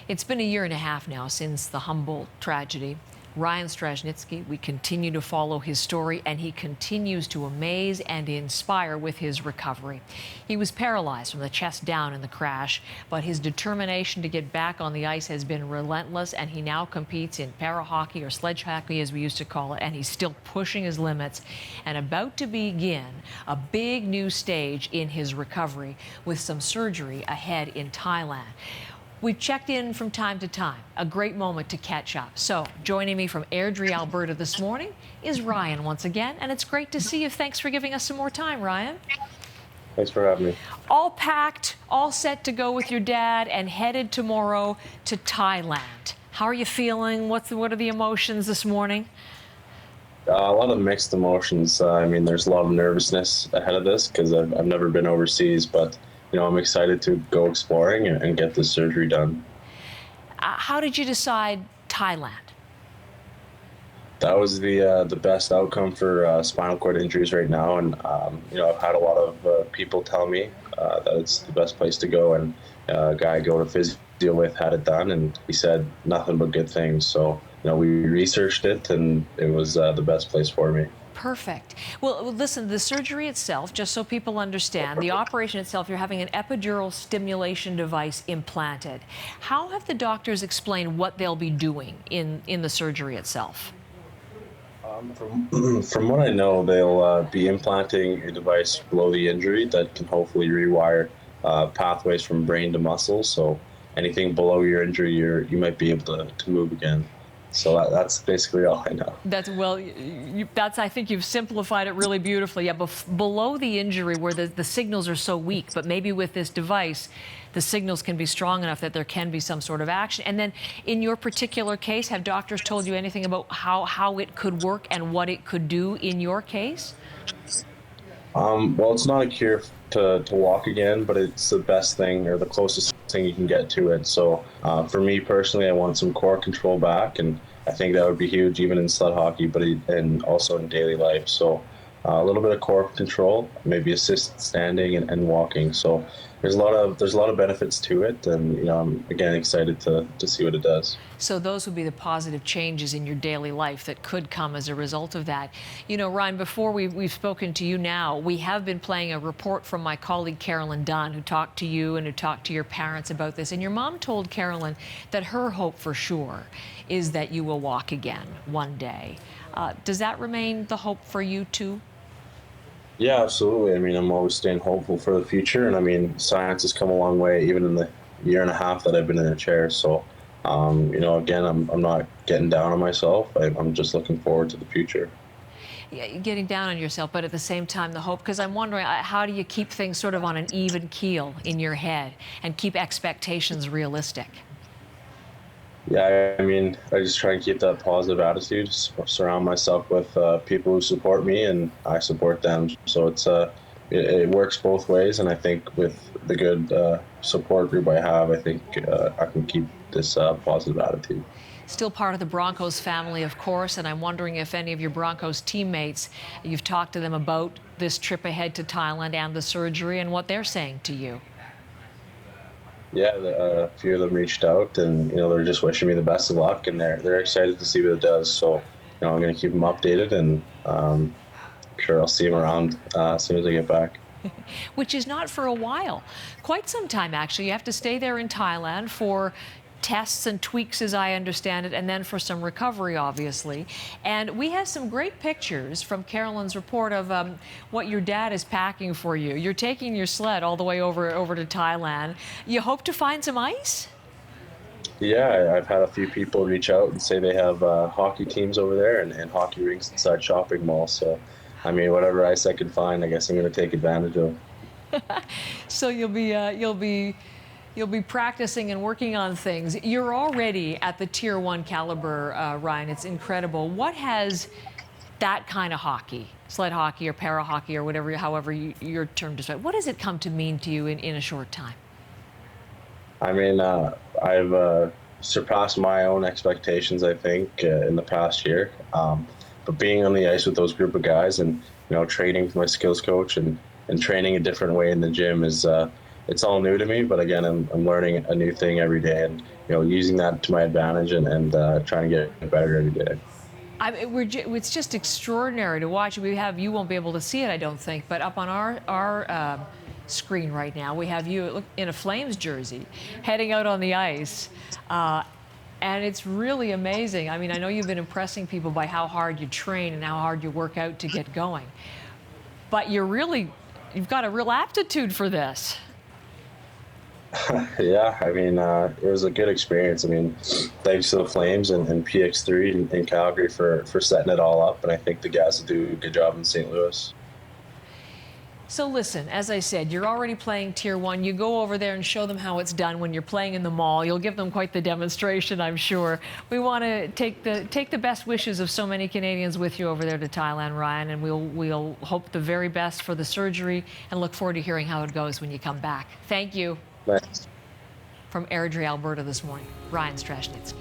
It's been a year and a half now since the Humboldt tragedy. Ryan Straschnitzki, we continue to follow his story, and he continues to amaze and inspire with his recovery. He was paralyzed from the chest down in the crash, but his determination to get back on the ice has been relentless, and he now competes in para hockey, or sledge hockey as we used to call it, and he's still pushing his limits and about to begin a big new stage in his recovery with some surgery ahead in Thailand. We've checked in from time to time, a great moment to catch up. So joining me from Airdrie, Alberta this morning is Ryan once again, and it's great to see you. Thanks for giving us some more time, Ryan. Thanks for having me. All packed, all set to go with your dad and headed tomorrow to Thailand. How are you feeling? What are the emotions this morning? A lot of mixed emotions. I mean, there's a lot of nervousness ahead of this because I've never been overseas, but you know, I'm excited to go exploring and get this surgery done. How did you decide Thailand? That was the best outcome for spinal cord injuries right now, and you know, I've had a lot of people tell me that it's the best place to go, and a guy I go to physio with had it done, and he said nothing but good things. So you know, we researched it, and it was the best place for me. Perfect. Well, listen, the surgery itself, just so people understand, the operation itself, you're having an epidural stimulation device implanted. How have the doctors explained what they'll be doing in the surgery itself? From what I know, they'll be implanting a device below the injury that can hopefully rewire pathways from brain to muscle. So anything below your injury, you might be able to move again. So that's basically all I know. I think you've simplified it really beautifully. Yeah, below the injury where the signals are so weak, but maybe with this device, the signals can be strong enough that there can be some sort of action. And then in your particular case, have doctors told you anything about how it could work and what it could do in your case? Well, it's not a cure to walk again, but it's the best thing or the closest thing you can get to it. So for me personally, I want some core control back, and I think that would be huge even in sled hockey, and also in daily life. So a little bit of core control, maybe assist standing and walking. So there's a lot of benefits to it, and you know, I'm again excited to see what it does. So those would be the positive changes in your daily life that could come as a result of that. You know, Ryan, before we've spoken to you now, we have been playing a report from my colleague Carolyn Dunn, who talked to you and who talked to your parents about this. And your mom told Carolyn that her hope for sure is that you will walk again one day. Does that remain the hope for you too? Yeah, absolutely. I mean, I'm always staying hopeful for the future, and I mean, science has come a long way, even in the year and a half that I've been in a chair. So, you know, again, I'm not getting down on myself. I'm just looking forward to the future. Yeah, getting down on yourself, but at the same time, the hope, because I'm wondering, how do you keep things sort of on an even keel in your head and keep expectations realistic? Yeah, I mean, I just try and keep that positive attitude, surround myself with people who support me, and I support them. So it works both ways, and I think with the good support group I have, I think I can keep this positive attitude. Still part of the Broncos family, of course, and I'm wondering if any of your Broncos teammates, you've talked to them about this trip ahead to Thailand and the surgery and what they're saying to you. Yeah, a few of them reached out, and you know, they're just wishing me the best of luck, and they're excited to see what it does. So, you know, I'm going to keep them updated, and I'm sure I'll see them around as soon as I get back. Which is not for a while, quite some time actually. You have to stay there in Thailand for tests and tweaks, as I understand it, and then for some recovery, obviously. And we have some great pictures from Carolyn's report of what your dad is packing for you. You're taking your sled all the way over to Thailand. You hope to find some ice? Yeah, I've had a few people reach out and say they have hockey teams over there and hockey rinks inside shopping malls. So, I mean, whatever ice I can find, I guess I'm going to take advantage of. So you'll be practicing and working on things. You're already at the Tier 1 caliber, Ryan. It's incredible. What has that kind of hockey, sled hockey or para hockey or whatever, however your term describes, what has it come to mean to you in a short time? I mean, I've surpassed my own expectations, I think, in the past year. But being on the ice with those group of guys and, you know, training with my skills coach and training a different way in the gym is it's all new to me, but again, I'm learning a new thing every day, and using that to my advantage and trying to get better every day. It's just extraordinary to watch. You won't be able to see it, I don't think, but up on our screen right now, we have you in a Flames jersey heading out on the ice. And it's really amazing. I mean, I know you've been impressing people by how hard you train and how hard you work out to get going. But you've got a real aptitude for this. Yeah, I mean, it was a good experience. I mean, thanks to the Flames and PX3 in Calgary for setting it all up. And I think the guys will do a good job in St. Louis. So listen, as I said, you're already playing Tier 1. You go over there and show them how it's done when you're playing in the mall. You'll give them quite the demonstration, I'm sure. We want to take the best wishes of so many Canadians with you over there to Thailand, Ryan, and we'll hope the very best for the surgery and look forward to hearing how it goes when you come back. Thank you. Thanks. From Airdrie, Alberta this morning, Ryan Straschnitzki.